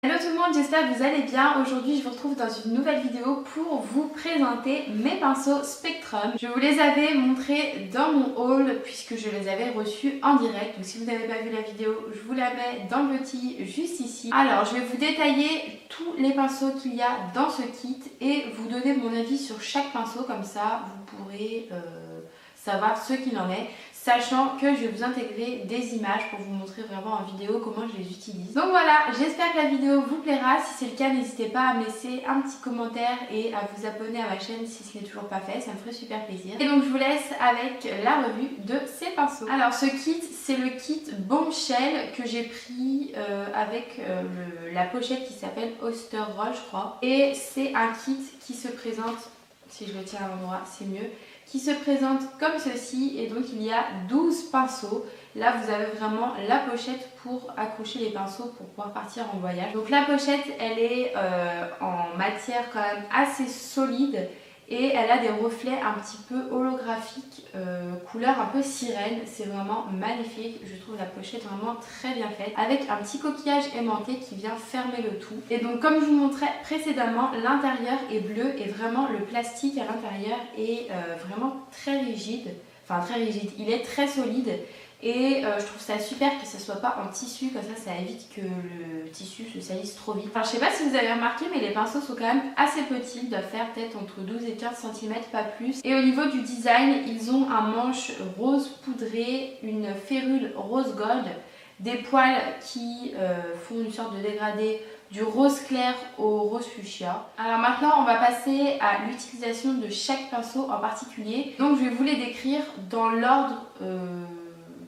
Hello tout le monde, j'espère que vous allez bien. Aujourd'hui je vous retrouve dans une nouvelle vidéo pour vous présenter mes pinceaux Spectrum. Je vous les avais montrés dans mon haul puisque je les avais reçus en direct. Donc si vous n'avez pas vu la vidéo, je vous la mets dans le petit juste ici. Alors je vais vous détailler tous les pinceaux qu'il y a dans ce kit et vous donner mon avis sur chaque pinceau, comme ça vous pourrez savoir ce qu'il en est. Sachant que je vais vous intégrer des images pour vous montrer vraiment en vidéo comment je les utilise. Donc voilà, j'espère que la vidéo vous plaira. Si c'est le cas, n'hésitez pas à me laisser un petit commentaire et à vous abonner à ma chaîne si ce n'est toujours pas fait, ça me ferait super plaisir. Et donc je vous laisse avec la revue de ces pinceaux. Alors ce kit, c'est le kit Bombshell que j'ai pris avec la pochette qui s'appelle Oyster Roll, je crois. Et c'est un kit qui se présente, si je le tiens à l'endroit c'est mieux, qui se présente comme ceci, et donc il y a 12 pinceaux. Là vous avez vraiment la pochette pour accrocher les pinceaux pour pouvoir partir en voyage. Donc la pochette elle est en matière quand même assez solide et elle a des reflets un petit peu holographiques, couleur un peu sirène. C'est vraiment magnifique, je trouve la pochette vraiment très bien faite, avec un petit coquillage aimanté qui vient fermer le tout. Et donc comme je vous montrais précédemment, l'intérieur est bleu et vraiment le plastique à l'intérieur est vraiment très rigide. Enfin très rigide, il est très solide. Et je trouve ça super que ça soit pas en tissu, comme ça évite que le tissu se salisse trop vite. Enfin je sais pas si vous avez remarqué, mais les pinceaux sont quand même assez petits, ils doivent faire peut-être entre 12 et 15 cm, pas plus. Et au niveau du design, ils ont un manche rose poudré, une férule rose gold, des poils qui font une sorte de dégradé du rose clair au rose fuchsia. Alors maintenant on va passer à l'utilisation de chaque pinceau en particulier. Donc je vais vous les décrire dans l'ordre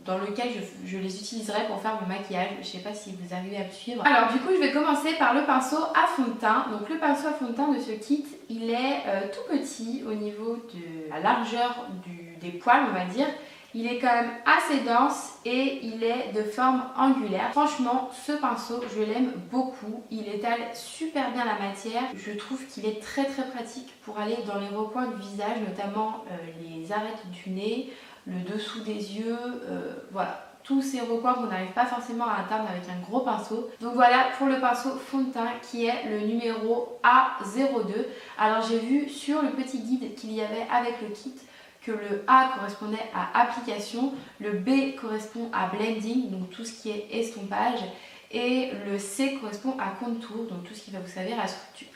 dans lequel je les utiliserai pour faire mon maquillage. Je sais pas si vous arrivez à me suivre. Alors du coup je vais commencer par le pinceau à fond de teint. Donc le pinceau à fond de teint de ce kit, il est tout petit au niveau de la largeur des poils, on va dire. Il est quand même assez dense et il est de forme angulaire. Franchement, ce pinceau, je l'aime beaucoup. Il étale super bien la matière. Je trouve qu'il est très pratique pour aller dans les recoins du visage, notamment les arêtes du nez, le dessous des yeux, voilà. Tous ces recoins qu'on n'arrive pas forcément à atteindre avec un gros pinceau. Donc voilà pour le pinceau fond de teint qui est le numéro A02. Alors j'ai vu sur le petit guide qu'il y avait avec le kit que le A correspondait à application, le B correspond à blending, donc tout ce qui est estompage, et le C correspond à contour, donc tout ce qui va vous servir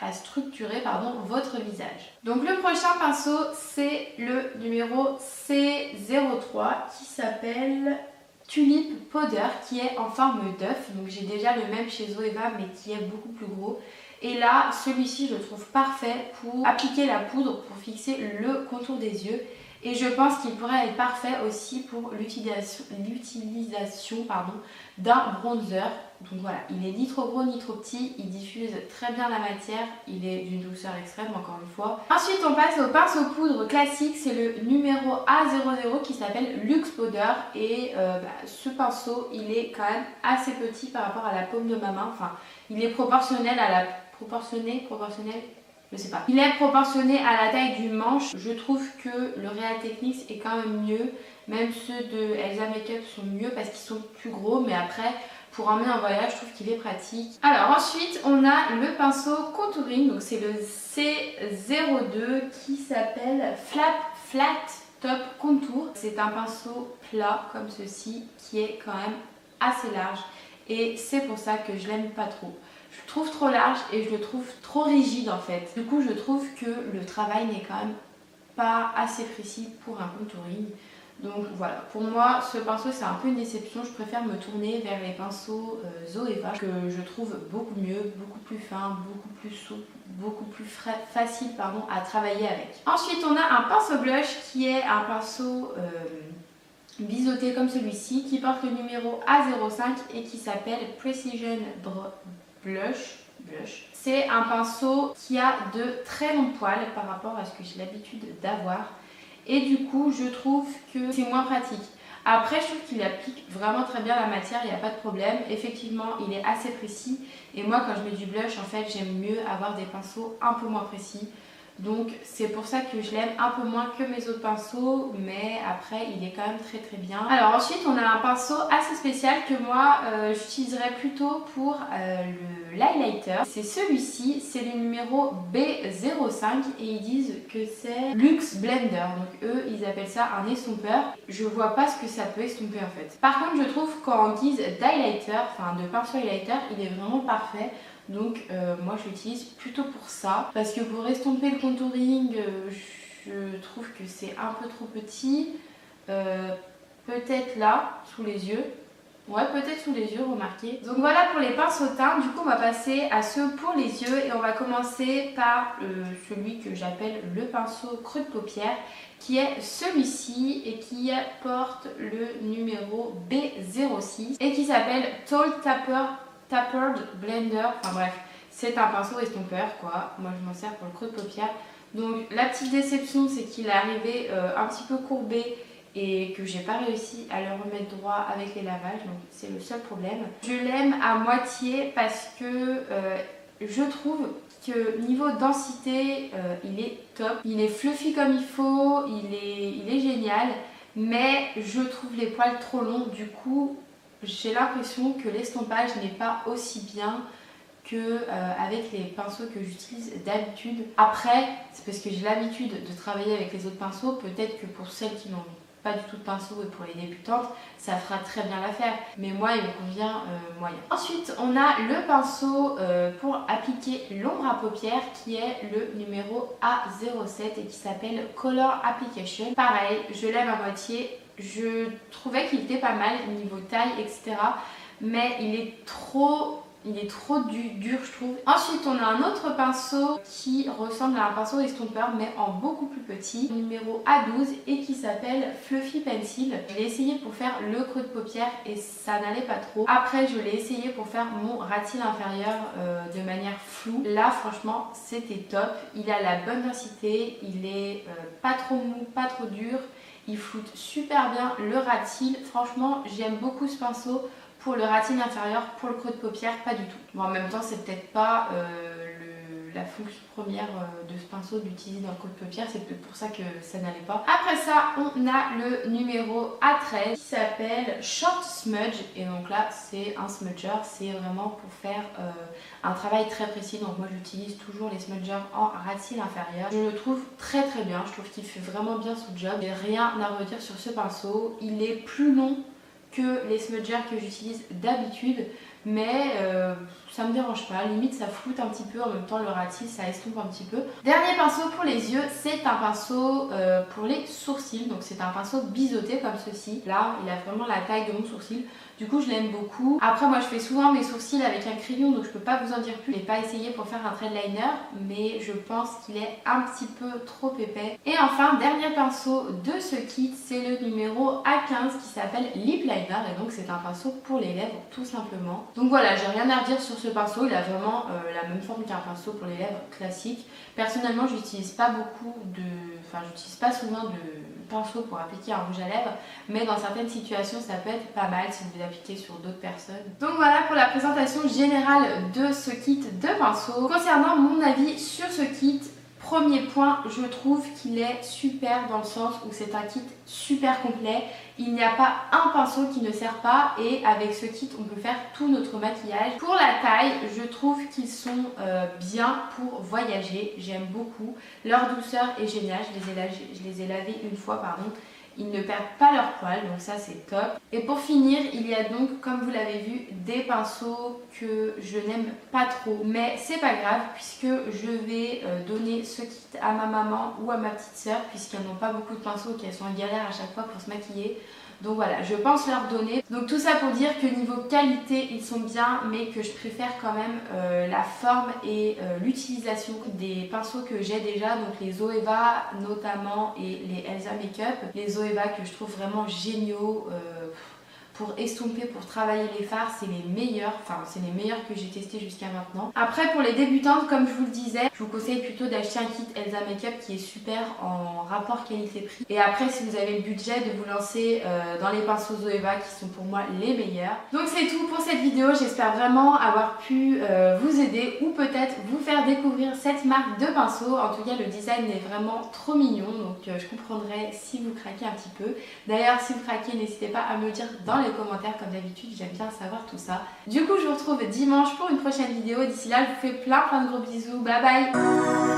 à structurer votre visage. Donc le prochain pinceau, c'est le numéro C03 qui s'appelle Tulip Powder, qui est en forme d'œuf. Donc j'ai déjà le même chez Zoeva mais qui est beaucoup plus gros. Et là, celui-ci je le trouve parfait pour appliquer la poudre, pour fixer le contour des yeux. Et je pense qu'il pourrait être parfait aussi pour l'utilisation d'un bronzer. Donc voilà, il est ni trop gros ni trop petit, il diffuse très bien la matière, il est d'une douceur extrême encore une fois. Ensuite on passe au pinceau poudre classique, c'est le numéro A00 qui s'appelle Luxe Powder. Et ce pinceau il est quand même assez petit par rapport à la paume de ma main, enfin il est proportionnel à la... Je sais pas. Il est proportionné à la taille du manche. Je trouve que le Real Techniques est quand même mieux. Même ceux de Elsa Makeup sont mieux parce qu'ils sont plus gros. Mais après, pour emmener en voyage, je trouve qu'il est pratique. Alors ensuite, on a le pinceau contouring. Donc c'est le C02 qui s'appelle Flat Top Contour. C'est un pinceau plat comme ceci qui est quand même assez large. Et c'est pour ça que je l'aime pas trop. Je le trouve trop large et je le trouve trop rigide en fait. Du coup je trouve que le travail n'est quand même pas assez précis pour un contouring. Donc voilà, pour moi ce pinceau c'est un peu une déception. Je préfère me tourner vers les pinceaux Zoeva que je trouve beaucoup mieux, beaucoup plus fin, beaucoup plus souple, beaucoup plus facile à travailler avec. Ensuite on a un pinceau blush qui est un pinceau biseauté comme celui-ci qui porte le numéro A05 et qui s'appelle Precision Blush. C'est un pinceau qui a de très longs poils par rapport à ce que j'ai l'habitude d'avoir. Et du coup, je trouve que c'est moins pratique. Après, je trouve qu'il applique vraiment très bien la matière, il n'y a pas de problème. Effectivement, il est assez précis. Et moi, quand je mets du blush, en fait, j'aime mieux avoir des pinceaux un peu moins précis. Donc c'est pour ça que je l'aime un peu moins que mes autres pinceaux, mais après il est quand même très bien. Alors ensuite on a un pinceau assez spécial que moi j'utiliserais plutôt pour de l'highlighter. C'est celui-ci, c'est le numéro B05 et ils disent que c'est Luxe Blender. Donc eux, ils appellent ça un estompeur. Je vois pas ce que ça peut estomper en fait. Par contre, je trouve qu'en guise d'highlighter, enfin de pinceau highlighter, il est vraiment parfait. Donc moi je l'utilise plutôt pour ça. Parce que pour estomper le contouring, je trouve que c'est un peu trop petit. Peut-être là, sous les yeux. Ouais, peut-être sous les yeux, remarquez. Donc voilà pour les pinceaux teints. Du coup, on va passer à ceux pour les yeux. Et on va commencer par celui que j'appelle le pinceau creux de paupière, qui est celui-ci et qui porte le numéro B06 et qui s'appelle Tall Tapered Blender. Enfin bref, c'est un pinceau estompeur quoi. Moi, je m'en sers pour le creux de paupière. Donc la petite déception, c'est qu'il est arrivé un petit peu courbé et que j'ai pas réussi à le remettre droit avec les lavages, donc c'est le seul problème. Je l'aime à moitié parce que je trouve que niveau densité, il est top. Il est fluffy comme il faut, il est génial, mais je trouve les poils trop longs. Du coup, j'ai l'impression que l'estompage n'est pas aussi bien avec les pinceaux que j'utilise d'habitude. Après, c'est parce que j'ai l'habitude de travailler avec les autres pinceaux. Peut-être que pour celles qui n'ont pas du tout de pinceau et pour les débutantes, ça fera très bien l'affaire. Mais moi, il me convient moyen. Ensuite, on a le pinceau pour appliquer l'ombre à paupières qui est le numéro A07 et qui s'appelle Color Application. Pareil, je l'aime à moitié. Je trouvais qu'il était pas mal niveau taille, etc. Mais il est trop dur je trouve. Ensuite on a un autre pinceau qui ressemble à un pinceau estompeur mais en beaucoup plus petit, numéro A12 et qui s'appelle Fluffy Pencil. Je l'ai essayé pour faire le creux de paupière et ça n'allait pas trop. Après je l'ai essayé pour faire mon ras de cils inférieur de manière floue. Là franchement c'était top. Il a la bonne densité, il est pas trop mou, pas trop dur. Il floute super bien le ras de cils. Franchement j'aime beaucoup ce pinceau. Pour le ras de cils inférieur, pour le creux de paupière, pas du tout. Bon, en même temps, c'est peut-être pas la fonction première de ce pinceau d'utiliser dans le creux de paupière, c'est peut-être pour ça que ça n'allait pas. Après ça, on a le numéro A13 qui s'appelle Short Smudge. Et donc là, c'est un smudger, c'est vraiment pour faire un travail très précis. Donc moi, j'utilise toujours les smudgers en ras de cils inférieur. Je le trouve très très bien, je trouve qu'il fait vraiment bien son job. J'ai rien à redire sur ce pinceau. Il est plus long que les smudgers que j'utilise d'habitude, mais ça me dérange pas, limite ça floute un petit peu, en même temps le ras de cils ça estompe un petit peu. Dernier pinceau pour les yeux, c'est un pinceau pour les sourcils, donc c'est un pinceau biseauté comme ceci. Là il a vraiment la taille de mon sourcil, du coup je l'aime beaucoup. Après moi je fais souvent mes sourcils avec un crayon, donc je peux pas vous en dire plus. Je l'ai pas essayé pour faire un threadliner, mais je pense qu'il est un petit peu trop épais. Et enfin dernier pinceau de ce kit, c'est le numéro A15 qui s'appelle Lip Liner, et donc c'est un pinceau pour les lèvres tout simplement. Donc voilà, j'ai rien à redire sur ce pinceau, il a vraiment la même forme qu'un pinceau pour les lèvres classique. Personnellement j'utilise pas j'utilise pas souvent de pinceau pour appliquer un rouge à lèvres, mais dans certaines situations ça peut être pas mal si vous l'appliquez sur d'autres personnes. Donc voilà pour la présentation générale de ce kit de pinceaux. Concernant mon avis sur ce kit, premier point, je trouve qu'il est super dans le sens où c'est un kit super complet. Il n'y a pas un pinceau qui ne sert pas et avec ce kit on peut faire tout notre maquillage. Pour la taille, je trouve qu'ils sont bien pour voyager. J'aime beaucoup. Leur douceur est géniale. Je les ai lavés une fois pardon. Ils ne perdent pas leur poil, donc ça c'est top. Et pour finir, il y a donc, comme vous l'avez vu, des pinceaux que je n'aime pas trop. Mais c'est pas grave puisque je vais donner ce kit à ma maman ou à ma petite soeur puisqu'elles n'ont pas beaucoup de pinceaux et qu'elles sont en galère à chaque fois pour se maquiller. Donc voilà, je pense leur donner. Donc tout ça pour dire que niveau qualité, ils sont bien, mais que je préfère quand même la forme et l'utilisation des pinceaux que j'ai déjà. Donc les Zoeva notamment et les Elsa Makeup. Les Zoeva que je trouve vraiment géniaux. Pour estomper, pour travailler les fards, c'est les meilleurs, c'est les meilleurs que j'ai testés jusqu'à maintenant. Après pour les débutantes, comme je vous le disais, je vous conseille plutôt d'acheter un kit Elsa Makeup qui est super en rapport qualité-prix. Et après si vous avez le budget, de vous lancer dans les pinceaux Zoeva qui sont pour moi les meilleurs. Donc c'est tout pour cette vidéo, j'espère vraiment avoir pu vous aider ou peut-être vous faire découvrir cette marque de pinceaux. En tout cas le design est vraiment trop mignon, donc je comprendrai si vous craquez un petit peu. D'ailleurs si vous craquez, n'hésitez pas à me le dire dans les les commentaires comme d'habitude, j'aime bien savoir tout ça. Du coup je vous retrouve dimanche pour une prochaine vidéo. D'ici là je vous fais plein de gros bisous, bye bye.